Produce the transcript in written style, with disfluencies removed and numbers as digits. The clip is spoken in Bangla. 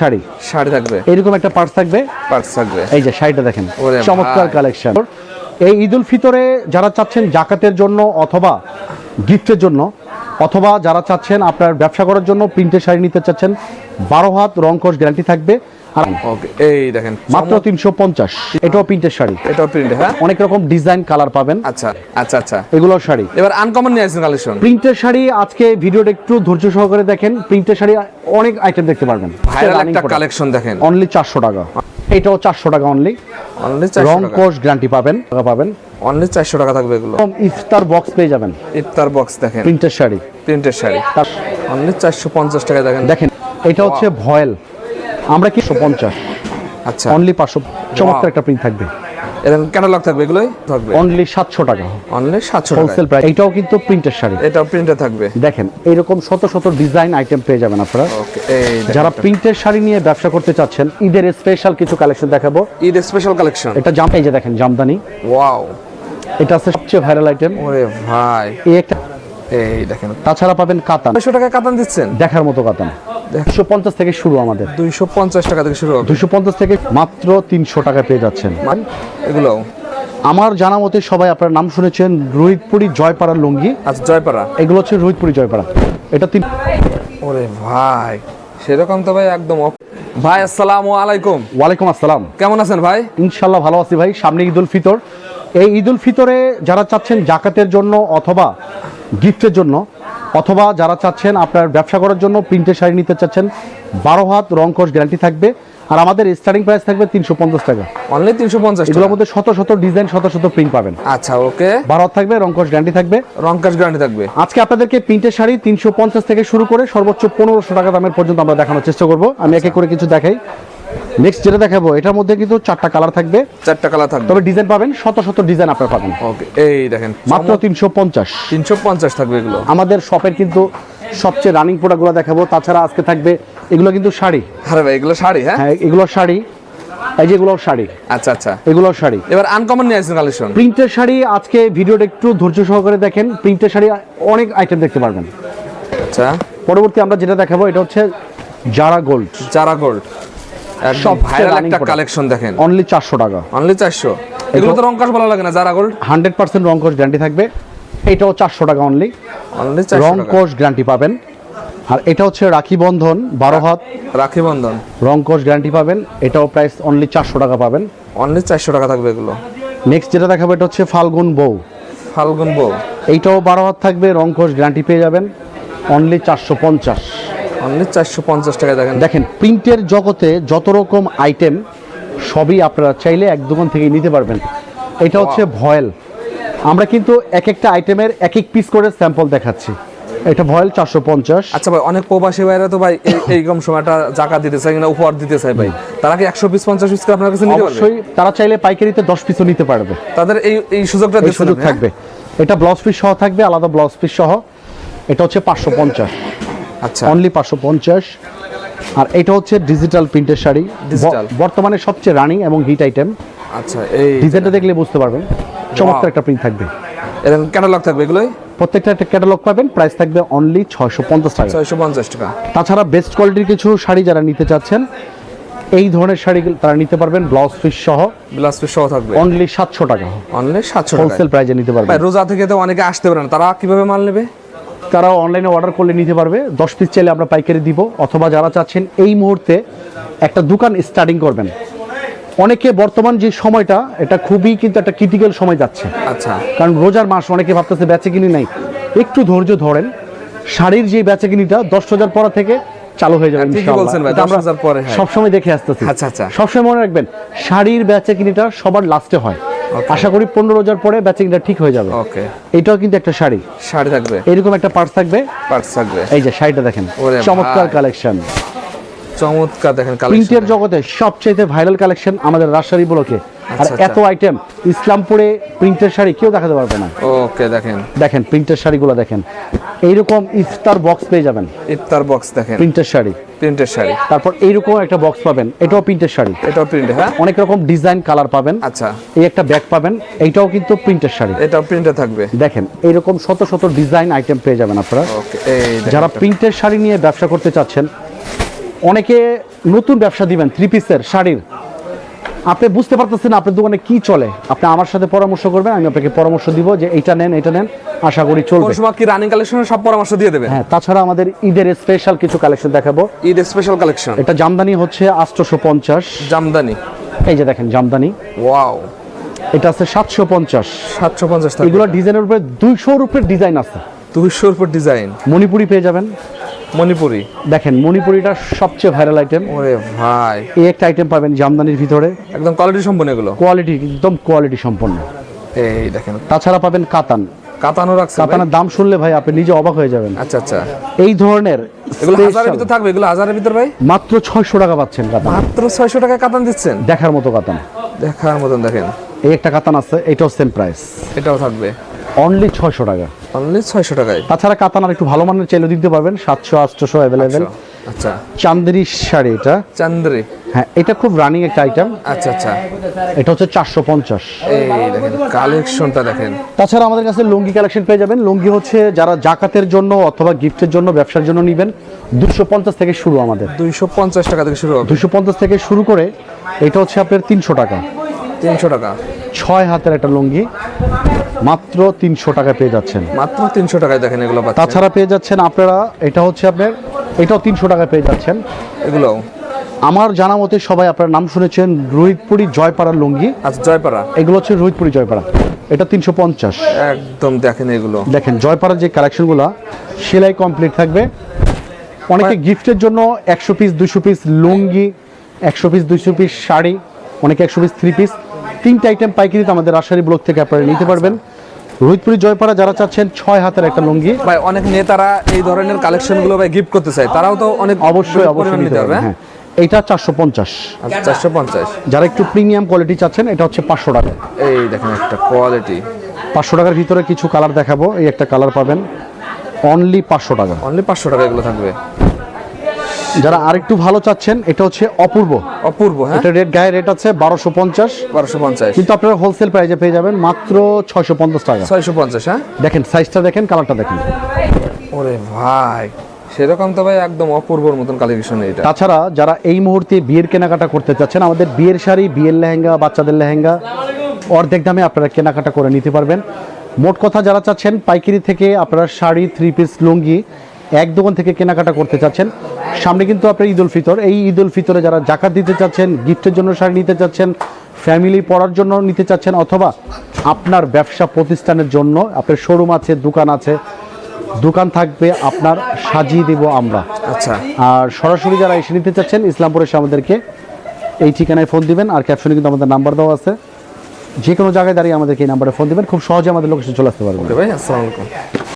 শাড়ি শাড়ি থাকবে, এরকম একটা পার্স থাকবে। এই যে শাড়িটা দেখেন, চমৎকার কালেকশন। এই ঈদ উল ফিতরে যারা চাচ্ছেন জাকাতের জন্য অথবা গিফটের জন্য, অথবা যারা চাচ্ছেন আপনার ব্যবসা করার জন্য প্রিন্টের শাড়ি নিতে চাচ্ছেন, 12 হাত রং কস গ্যারান্টি থাকবে। আর ওকে, এই দেখেন মাত্র 350। এটাও প্রিন্টের শাড়ি, এটাও প্রিন্ট। হ্যাঁ, অনেক রকম ডিজাইন কালার পাবেন। আচ্ছা আচ্ছা আচ্ছা, এগুলো শাড়ি এবার আনকমন নিয়ে আসছেন কালেকশন। প্রিন্টের শাড়ি আজকে ভিডিওটা একটু ধৈর্য সহকারে দেখেন। প্রিন্টের শাড়ি অনেক আইটেম দেখতে পারবেন। ভাইরাল একটা কালেকশন দেখেন, অনলি 400 টাকা। এটাও 400 টাকা অনলি। রং কোশ গ্যারান্টি পাবেন অনলি 400 টাকা থাকবে এগুলো। ইফতার বক্স পেয়ে যাবেন, ইফতার বক্স দেখেন, প্রিন্টের শাড়ি অনলি 450 টাকা দেখেন। এটা হচ্ছে ভয়েল, আমরা কি 150। আচ্ছা, অনলি 500। চমৎকার একটা প্রিন্ট থাকবে। এরকম ক্যাটালগ থাকবে, এগুলোই থাকবে অনলি 700 টাকা। অনলি 700 টাকা হোলসেল প্রাইস। এটাও কিন্তু প্রিন্টের শাড়ি, এটাও প্রিন্টে থাকবে। দেখেন এইরকম শত শত ডিজাইন আইটেম পেয়ে যাবেন আপনারা। ওকে, এই যারা প্রিন্টের শাড়ি নিয়ে ব্যবসা করতে চাচ্ছেন, ঈদের স্পেশাল কিছু কালেকশন দেখাবো। Eid special collection. এটা এই যে দেখেন জামদানি। ওয়াও, এটা আছে সবচেয়ে ভাইরাল আইটেম। ওরে ভাই, এই একটা, এই দেখেন। তাছাড়া পাবেন কাতান। 200 টাকা কাতান দিচ্ছেন, দেখার মতো কাতান। 250 থেকে শুরু, আমাদের 250 টাকা থেকে শুরু হবে। 250 থেকে মাত্র 300 টাকা পেয়ে যাচ্ছেন। এগুলো আমার জানা মতে সবাই আপনার নাম শুনেছেন, রোহিতপুরি জয়পাড়ার লুঙ্গি। আচ্ছা, জয়পাড়া। এগুলো হচ্ছে রোহিতপুরি জয়পাড়া। এটা ওরে ভাই, সেরকম তো ভাই একদম। ভাই আসসালামু আলাইকুম। ওয়ালাইকুম আসসালাম। কেমন আছেন ভাই? ইনশাল্লাহ ভালো আছি ভাই। সামনে ঈদ উল ফিতর। এই ঈদ উল ফিতরে যারা চাচ্ছেন জাকাতের জন্য অথবা গিফটের জন্য, অথবা যারা চাচ্ছেন আপনার ব্যবসা করার জন্য প্রিন্টের শাড়ি নিতে চাচ্ছেন, 12 হাত রং কস গ্যারান্টি থাকবে। আর আমাদের স্টার্টিং প্রাইস থাকবে 350 টাকা। অনলি 350। এগুলোর মধ্যে শত শত ডিজাইন, শত শত প্রিন্ট পাবেন। আচ্ছা, ওকে। 12 হাত থাকবে, রং কস গ্যারান্টি থাকবে। থাকবে। আজকে আপনাদেরকে প্রিন্টের শাড়ি 350 থেকে শুরু করে সর্বোচ্চ 1500 টাকা দামের পর্যন্ত আমরা দেখানোর চেষ্টা করব। আমি এক এক করে কিছু দেখাই। নেক্সট যেটা দেখাবো, এটার মধ্যে কিন্তু 4টা কালার থাকবে। 4টা কালার থাকবে, তবে ডিজাইন পাবেন শত শত ডিজাইন আপনারা পাবেন। ওকে, এই দেখেন মাত্র 350। 350 থাকবে এগুলো। আমাদের শপের কিন্তু সবচেয়ে রানিং প্রোডাক্টগুলো দেখাবো। তাছাড়া আজকে থাকবে এগুলো কিন্তু শাড়ি। আরে ভাই, এগুলো শাড়ি? হ্যাঁ, এগুলো শাড়ি। এই যে এগুলো শাড়ি। আচ্ছা আচ্ছা, এগুলো শাড়ি। এবার আনকমন নিয়ে আসছেন কালেকশন। প্রিন্টের শাড়ি আজকে ভিডিওটা একটু ধৈর্য সহকারে দেখেন। প্রিন্টের শাড়ি অনেক আইটেম দেখতে পারবেন। আচ্ছা, পরবর্তী আমরা যেটা দেখাবো, এটা হচ্ছে জারা গোল্ড। সব ভাইরাল একটা কালেকশন দেখেন, অনলি 400 টাকা। অনলি 400। এগুলো তো রংকাশ ভালো লাগে না? জারা গোল্ড 100% রং কোশ গ্যারান্টি থাকবে। এটাও 400 টাকা অনলি। অনলি 400 রং কোশ গ্যারান্টি পাবেন। আর এটা হচ্ছে রাখি বন্ধন 12 হাত রাখি বন্ধন, রং কোশ গ্যারান্টি পাবেন। এটাও প্রাইস অনলি 400 টাকা পাবেন। অনলি 400 টাকা থাকবে এগুলো। নেক্সট যেটা দেখাবো, এটা হচ্ছে ফাল্গুন বউ। এইটাও 12 হাত থাকবে, রং কোশ গ্যারান্টি পেয়ে যাবেন। অনলি 450। অনলি 450 টাকা দেখেন প্রিন্টের জগতে যত রকম আইটেম সবই আপনারা চাইলে এক দোকান থেকে নিতে পারবেন। এটা হচ্ছে ভয়েল। আমরা কিন্তু এক একটা আইটেমের এক এক পিস করে স্যাম্পল দেখাচ্ছি। এটা ভয়েল 450। আচ্ছা ভাই, অনেক প্রবাসী ভাইরা তো ভাই এইরকম সময়টা জাকাত দিতে চায় কিনা উপহার দিতে চায় ভাই, তারা কি 100 পিস 50 পিস করে আপনার কাছে নিতে পারবে? অবশ্যই, তারা চাইলে পাইকারিতে 10 পিসও নিতে পারবে। তাদের এই সুযোগটা থাকবে। এটা ব্লাউজ পিস সহ থাকবে, আলাদা ব্লাউজ পিস সহ। এটা হচ্ছে 550। আচ্ছা, অনলি 550। আর এটা হচ্ছে ডিজিটাল প্রিন্টের শাড়ি, বর্তমানে সবচেয়ে রানিং এবং হিট আইটেম। আচ্ছা, এই ডিজাইনটা দেখলে বুঝতে পারবেন। চমৎকার একটা প্রিন্ট থাকবে। এরকম ক্যাটালগ থাকবে এগুলোই। প্রত্যেকটা একটা ক্যাটালগ পাবেন। প্রাইস থাকবে অনলি 650 টাকা। 650 টাকা। তাছাড়া বেস্ট কোয়ালিটির কিছু শাড়ি যারা নিতে চাচ্ছেন, এই ধরনের শাড়ি তারা নিতে পারবেন ব্লাউজ পিস সহ। থাকবে অনলি 700 টাকা। অনলি 700 টাকা হোলসেল প্রাইসে নিতে পারবেন। ভাই, রোজা থেকে তো অনেকে আসতে পারে না, তারা কিভাবে মাল নেবে? তারা অনলাইনে অর্ডার করলে নিতে পারবে। 10 পিস চাইলে আমরা পাইকারি দিব। অথবা যারা চাচ্ছেন এই মুহূর্তে একটা দোকান স্টার্টিং করবেন, অনেকে বর্তমান যে সময়টা, এটা খুবই কিন্তু একটা ক্রিটিক্যাল সময় যাচ্ছে। আচ্ছা, কারণ রোজার মাস, অনেকে ভাবতেছে বেচে কিনি নাই। একটু ধৈর্য ধরেন। শাড়ির যে বেচে কিনিটা 10,000 পর থেকে চালু হয়ে যাবে ইনশাআল্লাহ। সবসময় দেখে আসতেছি। আচ্ছা, সবসময় মনে রাখবেন, শাড়ির বেচে কিনিটা সবার লাস্টে হয়। আশা করি 15 রোজার পরে বেচে কিনিটা ঠিক হয়ে যাবে। ওকে, এটাও কিন্তু একটা শাড়ি থাকবে। এরকম একটা পার্স থাকবে। এই যে শাড়িটা দেখেন, চমৎকার কালেকশন। চমৎকার দেখেন কালেকশন। প্রিন্টের জগতে সবচেয়ে ভাইরাল কালেকশন আমাদের রাজশাহী ব্লকে। আর এত আইটেম ইসলামপুরে প্রিন্টের শাড়ি কেউ দেখাতে পারবে না। ওকে, দেখেন প্রিন্টের শাড়িগুলো দেখেন। এইরকম ইফতার বক্স পেয়ে যাবেন। ইফতার বক্স দেখেন, প্রিন্টের শাড়ি। তারপর এইরকম একটা বক্স পাবেন। এটাও প্রিন্টের শাড়ি। এটাও প্রিন্ট। হ্যাঁ, অনেক রকম ডিজাইন কালার পাবেন। আচ্ছা, এই একটা ব্যাগ পাবেন। এইটাও কিন্তু প্রিন্টের শাড়ি। এটাও প্রিন্টে থাকবে। দেখেন এইরকম শত শত ডিজাইন আইটেম পেয়ে যাবেন আপনারা। ওকে, যারা প্রিন্টের শাড়ি নিয়ে ব্যবসা করতে চাচ্ছেন, অনেকে নতুন ব্যবসা দিবেন 3 পিসের শাড়ির, আপনি বুঝতে পারতেছেন আপনার দোকানে কি চলে, আপনি আমার সাথে পরামর্শ করবেন, আমি আপনাকে পরামর্শ দিব যে এইটা নেন এটা নেন, আশা করি কোন চলবে। সময় কি রানিং কালেকশনের সব পরামর্শ দিয়ে দেবেন? হ্যাঁ, তাছাড়া আমাদের ঈদের স্পেশাল কিছু কালেকশন দেখাবো। Eid special collection. এটা জামদানি হচ্ছে 850, জামদানি, এই যে দেখেন জামদানি, ওয়াও, এটা আছে 750। 750 টাকা। এগুলো ডিজাইনের উপরে 200-র উপরে ডিজাইন আছে। 200 উপর ডিজাইন। মণিপুরি পেয়ে যাবেন, মণিপুরি, দেখেন মণিপুরিটা সবচেয়ে ভাইরাল আইটেম। ওরে ভাই, এই একটা আইটেম পাবেন জামদানির ভিতরে, একদম কোয়ালিটি সম্পন্ন এগুলো। কোয়ালিটি একদম কোয়ালিটি সম্পন্ন। এই দেখেন, তাছাড়া পাবেন কাতান। কাতানো রাখছে ভাই? কাতানের দাম শুনলে ভাই আপনি নিজে অবাক হয়ে যাবেন। আচ্ছা আচ্ছা, এই ধরনের এগুলো special হাজারের ভিতর থাকবে? এগুলো হাজারের ভিতর ভাই? মাত্র 600 টাকা পাচ্ছেন কাতান, মাত্র 600 টাকায় কাতান দিচ্ছেন? দেখার মতো কাতান। দেখার মতন। দেখেন এই একটা কাতান আছে, এটাও সেম প্রাইস, এটাও থাকবে অনলি 600 টাকা। অনলি 600 টাকায়। তাছাড়া কাতান আর একটু ভালো মানের চাইলে দিতে পারবেন, 700-800 অ্যাভেলেবেল। আচ্ছা, চান্দেরি শাড়ি এটা, চান্দ্রি, হ্যাঁ এটা খুব রানিং একটা আইটেম। আচ্ছা আচ্ছা, এটা হচ্ছে 450। এই দেখেন কালেকশনটা দেখেন। তাছাড়া আমাদের কাছে লুঙ্গি কালেকশন পেয়ে যাবেন। লুঙ্গি হচ্ছে যারা জাকাতের জন্য অথবা গিফটের জন্য, ব্যবসার জন্য নেবেন, 250 থেকে শুরু আমাদের। 250 টাকা থেকে শুরু হবে। 250 থেকে শুরু করে এটা হচ্ছে আপনার 300 টাকা। 300 টাকা 6 হাতের একটা লুঙ্গি মাত্র 300 টাকা পেয়ে যাচ্ছেন। মাত্র 300 টাকায় দেখেন এগুলো পাচ্ছেন। তাছাড়া পেয়ে যাচ্ছেন আপনারা, এটা হচ্ছে আপনার, এটাও 300 টাকা পেয়ে যাচ্ছেন। এগুলো আমার জানা মতে সবাই আপনার নাম শুনেছেন রোহিতপুরি জয়পাড়ার লুঙ্গি, আচ্ছা, জয়পাড়া, এগুলো হচ্ছে রোহিতপুরি জয়পাড়া, এটা 350। একদম দেখেন এগুলো। দেখেন জয়পাড়ার যে কালেকশনগুলো সেলাই কমপ্লিট থাকবে। অনেকে গিফটের জন্য 100 পিস 200 পিস লুঙ্গি, 100 পিস 200 পিস শাড়ি, অনেকে 100 পিস 3 পিস, 3টা আইটেম পাইকারিতে আমাদের রাজশাহী ব্লক থেকে আপনারা নিতে পারবেন। রোহিতপুরি জয়পাড়া যারা চাচ্ছেন 6 হাতের একটা লুঙ্গি, ভাই অনেক নেতারা এই ধরনের কালেকশন গুলো ভাই গিফট করতে চায়, তারাও তো অনেক অবশ্যই পরিমাণ নিতে পারবেন। হ্যাঁ, এইটা 450। আচ্ছা, 450। যারা একটু প্রিমিয়াম কোয়ালিটি চাচ্ছেন এটা হচ্ছে 500 টাকা। এই দেখেন একটা কোয়ালিটি, 500 টাকার ভিতরে কিছু কালার দেখাবো, এই একটা কালার পাবেন অনলি 500 টাকা। অনলি 500 টাকা এগুলো থাকবে। যারা আরেকটু ভালো চাচ্ছেন এটা হচ্ছে অপূর্ব। অপূর্ব, হ্যাঁ, এটা রেট, গায়ে রেট আছে 1250, 1250, কিন্তু আপনারা হোলসেল প্রাইসে পেয়ে যাবেন মাত্র 650 টাকা। 650, হ্যাঁ। দেখেন সাইজটা দেখেন, কালারটা দেখেন। ওরে ভাই, সেরকম তো ভাই একদম অপূর্বর মতন কালেকশন এটা। তাছাড়া যারা এই মুহূর্তে বিয়ের কেনাকাটা করতে চাচ্ছেন, আমাদের বিয়ের শাড়ি, বিয়ের লেহেঙ্গা, বাচ্চাদের লেহেঙ্গা অর্ধেক দামে আপনারা কেনাকাটা করে নিতে পারবেন। মোট কথা যারা চাচ্ছেন পাইকারি থেকে আপনারা শাড়ি, 3 পিস লুঙ্গি এক দোকান থেকে কেনাকাটা করতে চাচ্ছেন, সামনে কিন্তু আপনার ঈদ উল ফিতর, এই ঈদ উল ফিতরে যারা জাকাত দিতে চাচ্ছেন, গিফটের জন্য শাড়ি নিতে চাচ্ছেন, ফ্যামিলি পড়ার জন্য নিতে চাচ্ছেন, অথবা আপনার ব্যবসা প্রতিষ্ঠানের জন্য, আপনার শোরুম আছে, দোকান আছে, দোকান থাকবে আপনার, সাজিয়ে দেব আমরা। আচ্ছা, আর সরাসরি যারা এসে নিতে চাচ্ছেন ইসলামপুরে এসে আমাদেরকে এই ঠিকানায় ফোন দিবেন, আর ক্যাপশনে কিন্তু আমাদের নাম্বার দেওয়া আছে, যে কোনো জায়গায় দাঁড়িয়ে আমাদেরকে এই নাম্বারে ফোন দিবেন, খুব সহজে আমাদের লোকেশন চলে আসতে পারবেন। ভাই আসসালামু আলাইকুম।